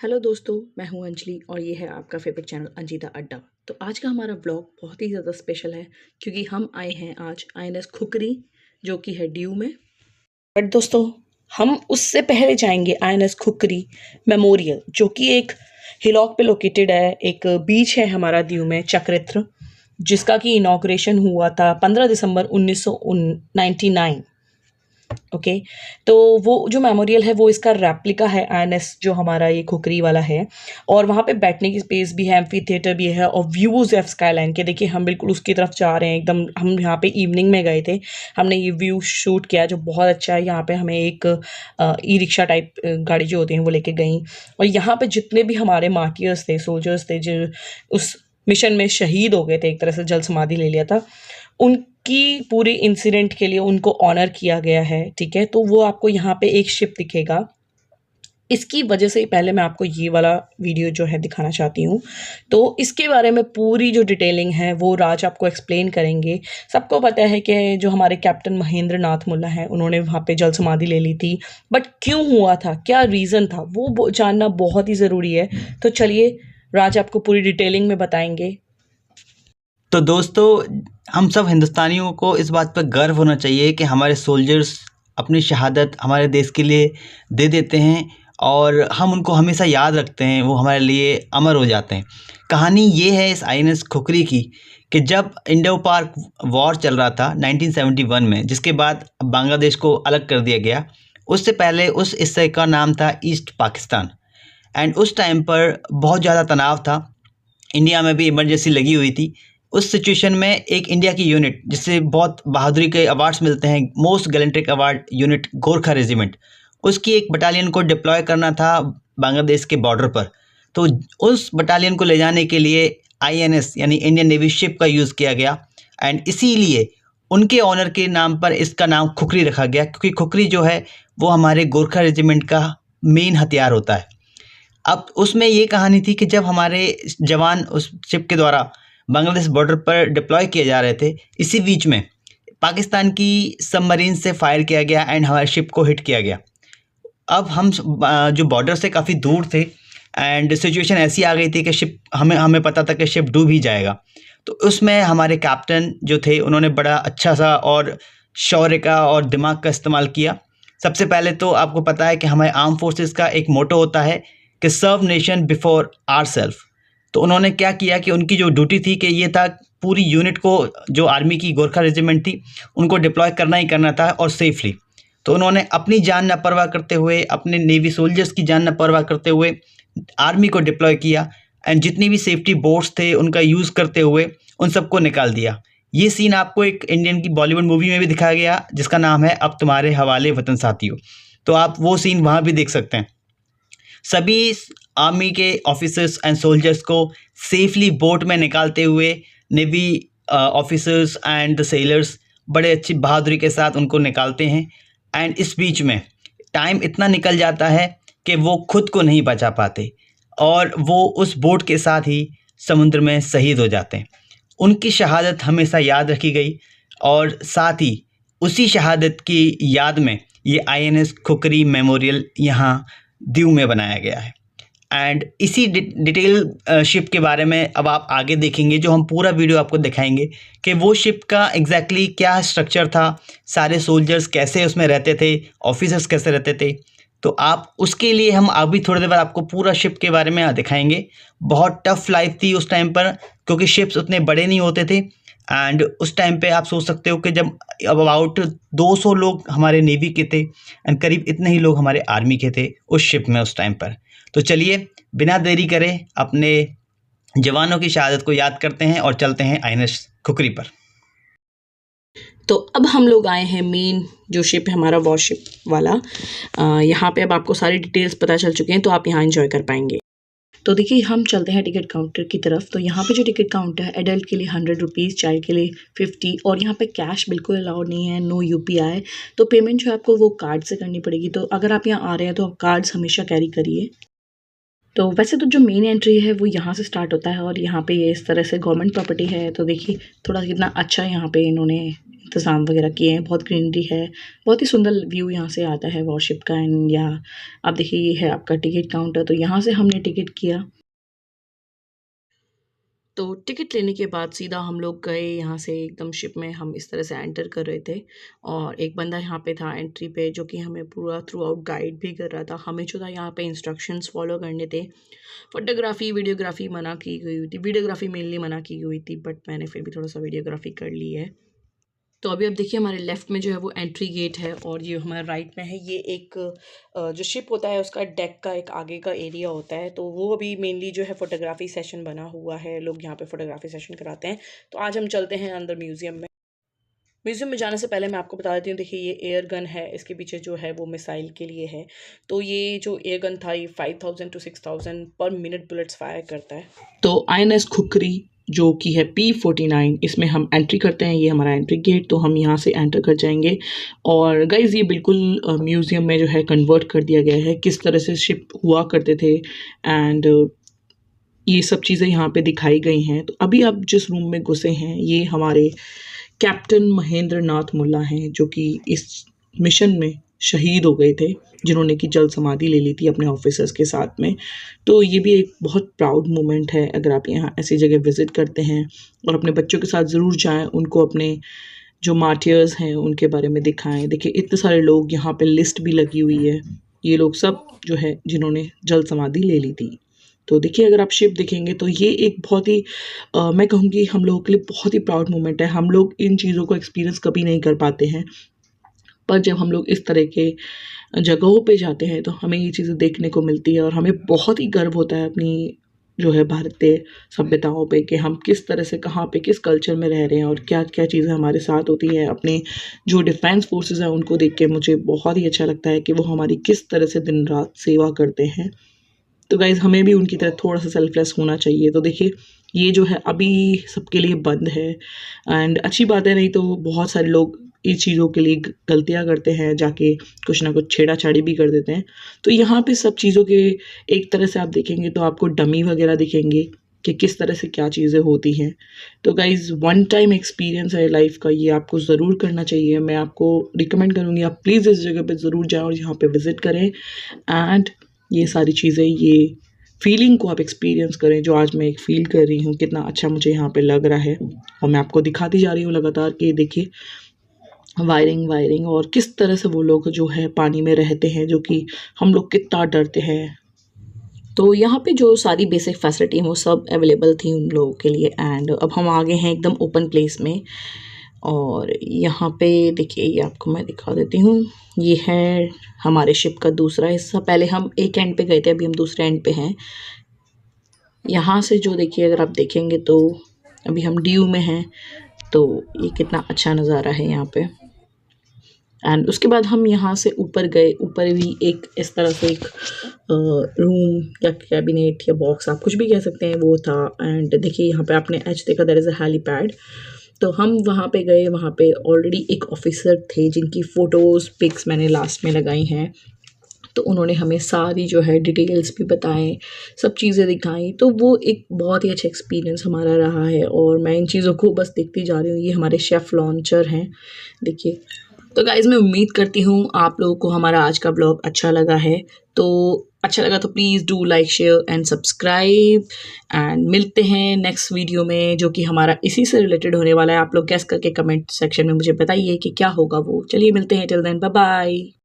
Hello दोस्तों, मैं हूं अंजलि और ये है आपका फेवरेट चैनल अंजिता अड्डा। तो आज का हमारा व्लॉग बहुत ही ज़्यादा स्पेशल है क्योंकि हम आए हैं आज आईएनएस खुकरी जो कि है दीव में। बट दोस्तों, हम उससे पहले जाएंगे आईएनएस खुकरी मेमोरियल जो कि एक हिलॉक पे लोकेटेड है। एक बीच है हमारा दीव में चक्रेत्र, जिसका कि इनॉग्रेशन हुआ था 15 दिसंबर 1999। ओके। तो वो जो मेमोरियल है वो इसका रेप्लिका है आईएनएस जो हमारा ये खुकरी वाला है। और वहाँ पे बैठने की स्पेस भी है, एम्फी थिएटर भी है और व्यूज़ है स्काईलाइन के। देखिए हम बिल्कुल उसकी तरफ जा रहे हैं एकदम। हम यहाँ पे इवनिंग में गए थे, हमने ये व्यू शूट किया जो बहुत अच्छा है। यहाँ पे हमें एक ई रिक्शा टाइप गाड़ी जो होती हैं वो लेके गई। और यहाँ पे जितने भी हमारे मार्टियर्स थे, सोल्जर्स थे जो उस मिशन में शहीद हो गए थे, एक तरह से जल समाधि ले लिया था, उनकी पूरी इंसिडेंट के लिए उनको ऑनर किया गया है। ठीक है, तो वो आपको यहाँ पे एक शिप दिखेगा। इसकी वजह से पहले मैं आपको ये वाला वीडियो जो है दिखाना चाहती हूँ। तो इसके बारे में पूरी जो डिटेलिंग है वो राज आपको एक्सप्लेन करेंगे। सबको पता है कि जो हमारे कैप्टन महेंद्र नाथ मुल्ला हैं उन्होंने वहाँ पे जल समाधि ले ली थी, बट क्यों हुआ था, क्या रीज़न था, वो जानना बहुत ही ज़रूरी है। तो चलिए राज आपको पूरी डिटेलिंग में बताएंगे। तो दोस्तों, हम सब हिंदुस्तानियों को इस बात पर गर्व होना चाहिए कि हमारे सोल्जर्स अपनी शहादत हमारे देश के लिए दे देते हैं और हम उनको हमेशा याद रखते हैं। वो हमारे लिए अमर हो जाते हैं। कहानी ये है इस आईएनएस खुकरी की कि जब इंडो पाक वॉर चल रहा था 1971 में, जिसके बाद बांग्लादेश को अलग कर दिया गया। उससे पहले उस हिस्से का नाम था ईस्ट पाकिस्तान। एंड उस टाइम पर बहुत ज़्यादा तनाव था। इंडिया में भी इमरजेंसी लगी हुई थी। उस सिचुएशन में एक इंडिया की यूनिट जिससे बहुत बहादुरी के अवार्ड्स मिलते हैं, most gallantry award unit Gorkha regiment, उसकी एक बटालियन को डिप्लॉय करना था बांग्लादेश के बॉर्डर पर। तो उस बटालियन को ले जाने के लिए आईएनएस यानी इंडियन नेवी शिप का यूज़ किया गया। एंड इसीलिए उनके ऑनर के नाम पर इसका नाम खुकरी रखा गया, क्योंकि खुकरी जो है वो हमारे गोरखा रेजिमेंट का मेन हथियार होता है। अब उसमें ये कहानी थी कि जब हमारे जवान उस शिप के द्वारा बांग्लादेश बॉर्डर पर डिप्लॉय किए जा रहे थे, इसी बीच में पाकिस्तान की सबमरीन से फायर किया गया एंड हमारे शिप को हिट किया गया। अब हम जो बॉर्डर से काफ़ी दूर थे एंड सिचुएशन ऐसी आ गई थी कि शिप हमें पता था कि शिप डूब ही जाएगा। तो उसमें हमारे कैप्टन जो थे उन्होंने बड़ा अच्छा सा और शौर्य का और दिमाग का इस्तेमाल किया। सबसे पहले तो आपको पता है कि हमारे आर्म फोर्सेस का एक मोटो होता है कि सर्व नेशन बिफोर आवर सेल्फ। तो उन्होंने क्या किया कि उनकी जो ड्यूटी थी कि ये था पूरी यूनिट को, जो आर्मी की गोरखा रेजिमेंट थी, उनको डिप्लॉय करना ही करना था और सेफली। तो उन्होंने अपनी जान न परवाह करते हुए, अपने नेवी सोल्जर्स की जान न परवाह करते हुए आर्मी को डिप्लॉय किया एंड जितनी भी सेफ्टी बोट्स थे उनका यूज़ करते हुए उन सबको निकाल दिया। ये सीन आपको एक इंडियन की बॉलीवुड मूवी में भी दिखाया गया जिसका नाम है अब तुम्हारे हवाले वतन साथियों। तो आप वो सीन वहाँ भी देख सकते हैं। सभी आर्मी के ऑफिसर्स एंड सोल्जर्स को सेफली बोट में निकालते हुए navy officers and the sellers बड़े अच्छी बहादुरी के साथ उनको निकालते हैं। एंड इस बीच में टाइम इतना निकल जाता है कि वो खुद को नहीं बचा पाते और वो उस बोट के साथ ही समुद्र में शहीद हो जाते हैं। उनकी शहादत हमेशा याद रखी गई और साथ ही उसी शहादत की याद में ये आईएनएस खुकरी मेमोरियल यहाँ दीव में बनाया गया है। एंड इसी डिटेल शिप के बारे में अब आप आगे देखेंगे, जो हम पूरा वीडियो आपको दिखाएंगे कि वो शिप का एग्जैक्टली क्या स्ट्रक्चर था, सारे सोल्जर्स कैसे उसमें रहते थे, ऑफिसर्स कैसे रहते थे। तो आप उसके लिए हम अभी थोड़ी देर बाद आपको पूरा शिप के बारे में दिखाएंगे। बहुत टफ लाइफ थी उस टाइम पर क्योंकि शिप्स उतने बड़े नहीं होते थे। एंड उस टाइम पे आप सोच सकते हो कि जब अबाउट 200 लोग हमारे नेवी के थे एंड करीब इतने ही लोग हमारे आर्मी के थे उस शिप में उस टाइम पर। तो चलिए बिना देरी करे अपने जवानों की शहादत को याद करते हैं और चलते हैं आईएनएस खुकरी पर। तो अब हम लोग आए हैं मेन जो शिप है हमारा वॉरशिप वाला। यहाँ पे अब आपको सारी डिटेल्स पता चल चुके हैं तो आप यहाँ एंजॉय कर पाएंगे। तो देखिए हम चलते हैं टिकट काउंटर की तरफ। तो यहाँ पे जो टिकट काउंटर है, एडल्ट के लिए 100 रुपीज़, चाइल्ड के लिए 50, और यहाँ पे कैश बिल्कुल अलाउड नहीं है, नो यूपीआई। तो पेमेंट जो है आपको वो कार्ड से करनी पड़ेगी। तो अगर आप यहाँ आ रहे हैं तो आप कार्ड्स हमेशा कैरी करिए। तो वैसे तो जो मेन एंट्री है वो यहाँ से स्टार्ट होता है और यहाँ पे ये इस तरह से गवर्नमेंट प्रॉपर्टी है। तो देखिए थोड़ा कितना अच्छा यहाँ पे इन्होंने इंतज़ाम वगैरह किए हैं, बहुत ग्रीनरी है, बहुत ही सुंदर व्यू यहाँ से आता है वॉरशिप का। एंड या आप देखिए ये है आपका टिकट काउंटर, तो यहाँ से हमने टिकट किया। तो टिकट लेने के बाद सीधा हम लोग गए यहाँ से एकदम शिप में, हम इस तरह से एंटर कर रहे थे और एक बंदा यहाँ पे था एंट्री पे जो कि हमें पूरा थ्रू आउट गाइड भी कर रहा था। हमें जो था यहाँ पे इंस्ट्रक्शंस फॉलो करने थे। फोटोग्राफी वीडियोग्राफी मना की गई हुई थी, वीडियोग्राफी मेनली मना की हुई थी, बट मैंने फिर भी थोड़ा सा वीडियोग्राफी कर ली है। तो अभी आप देखिए हमारे लेफ़्ट में जो है वो एंट्री गेट है और ये हमारे राइट में है, ये एक जो शिप होता है उसका डेक का एक आगे का एरिया होता है, तो वो अभी मेनली जो है फ़ोटोग्राफ़ी सेशन बना हुआ है, लोग यहाँ पे फ़ोटोग्राफ़ी सेशन कराते हैं। तो आज हम चलते हैं अंदर म्यूज़ियम में। म्यूज़ियम में जाने से पहले मैं आपको बता देती हूँ, देखिए ये एयर गन है, इसके पीछे जो है वो मिसाइल के लिए है। तो ये जो एयर गन था ये 5000 to 6000 पर मिनट बुलेट्स फायर करता है। तो INS खुखरी जो कि है P49, इसमें हम एंट्री करते हैं। ये हमारा एंट्री गेट, तो हम यहाँ से एंटर कर जाएंगे। और गाइज़ ये बिल्कुल म्यूज़ियम में जो है कन्वर्ट कर दिया गया है, किस तरह से शिप हुआ करते थे एंड ये सब चीज़ें यहाँ पे दिखाई गई हैं। तो अभी आप जिस रूम में घुसे हैं ये हमारे कैप्टन महेंद्र नाथ मुल्ला हैं, जो कि इस मिशन में शहीद हो गए थे, जिन्होंने कि जल समाधि ले ली थी अपने ऑफिसर्स के साथ में। तो ये भी एक बहुत प्राउड मोमेंट है, अगर आप यहाँ ऐसी जगह विज़िट करते हैं और अपने बच्चों के साथ ज़रूर जाएं, उनको अपने जो मार्टियर्स हैं उनके बारे में दिखाएं। देखिए इतने सारे लोग यहाँ पे लिस्ट भी लगी हुई है, ये लोग सब जो है जिन्होंने जल समाधि ले ली थी। तो देखिए अगर आप शिप देखेंगे तो ये एक बहुत ही मैं कहूँगी हम लोगों के लिए बहुत ही प्राउड मोमेंट है। हम लोग इन चीज़ों को एक्सपीरियंस कभी नहीं कर पाते हैं, पर जब हम लोग इस तरह के जगहों पे जाते हैं तो हमें ये चीज़ें देखने को मिलती है और हमें बहुत ही गर्व होता है अपनी जो है भारतीय सभ्यताओं पे, कि हम किस तरह से कहाँ पे किस कल्चर में रह रहे हैं और क्या क्या चीज़ें हमारे साथ होती हैं। अपने जो डिफेंस फोर्सेस हैं उनको देख के मुझे बहुत ही अच्छा लगता है कि वो हमारी किस तरह से दिन रात सेवा करते हैं। तो गाइज़ हमें भी उनकी तरह थोड़ा सा सेल्फलेस होना चाहिए। तो देखिए ये जो है अभी सबके लिए बंद है एंड अच्छी बात है, नहीं तो बहुत सारे लोग इस चीज़ों के लिए गलतियाँ करते हैं, जाके कुछ ना कुछ छेड़ा-छाड़ी भी कर देते हैं। तो यहाँ पे सब चीज़ों के एक तरह से आप देखेंगे तो आपको डमी वगैरह दिखेंगे कि किस तरह से क्या चीज़ें होती हैं। तो गाइज़ वन टाइम एक्सपीरियंस है लाइफ़ का, ये आपको ज़रूर करना चाहिए। मैं आपको रिकमेंड करूँगी आप प्लीज़ इस जगह पे ज़रूर जाएँ और यहाँ पे विज़िट करें एंड ये सारी चीज़ें, ये फीलिंग को आप एक्सपीरियंस करें जो आज मैं एक फ़ील कर रही हूँ, कितना अच्छा मुझे यहाँ पे लग रहा है। और मैं आपको दिखाती जा रही हूँ लगातार कि देखिए वायरिंग और किस तरह से वो लोग जो है पानी में रहते हैं, जो कि हम लोग कितना डरते हैं। तो यहाँ पे जो सारी बेसिक फैसिलिटी हैं वो सब अवेलेबल थी उन लोगों के लिए। एंड अब हम आ गए हैं एकदम ओपन प्लेस में और यहाँ पे देखिए ये आपको मैं दिखा देती हूँ, ये है हमारे शिप का दूसरा हिस्सा। पहले हम एक एंड पे गए थे, अभी हम दूसरे एंड पे हैं। यहाँ से जो देखिए अगर आप देखेंगे तो अभी हम ड्यू में हैं, तो ये कितना अच्छा नज़ारा है यहाँ पे। एंड उसके बाद हम यहाँ से ऊपर गए, ऊपर भी एक इस तरह से एक रूम या कैबिनेट या बॉक्स आप कुछ भी कह सकते हैं वो था। एंड देखिए यहाँ पे आपने एच देखा, दैट इज़ अ हेलीपैड। तो हम वहाँ पे गए, वहाँ पे ऑलरेडी एक ऑफिसर थे जिनकी फ़ोटोज़ पिक्स मैंने लास्ट में लगाई हैं। तो उन्होंने हमें सारी जो है डिटेल्स भी बताएं, सब चीज़ें दिखाई। तो वो एक बहुत ही अच्छा एक्सपीरियंस हमारा रहा है और मैं इन चीज़ों को बस देखती जा रही हूँ। ये हमारे शेफ़ लॉन्चर हैं, देखिए। तो गाइज़ मैं उम्मीद करती हूँ आप लोगों को हमारा आज का ब्लॉग अच्छा लगा है। तो अच्छा लगा तो please do like share and subscribe and मिलते हैं नेक्स्ट वीडियो में, जो कि हमारा इसी से रिलेटेड होने वाला है। आप लोग गेस करके कमेंट सेक्शन में मुझे बताइए कि क्या होगा वो। चलिए मिलते हैं, टिल देन बाय बाय।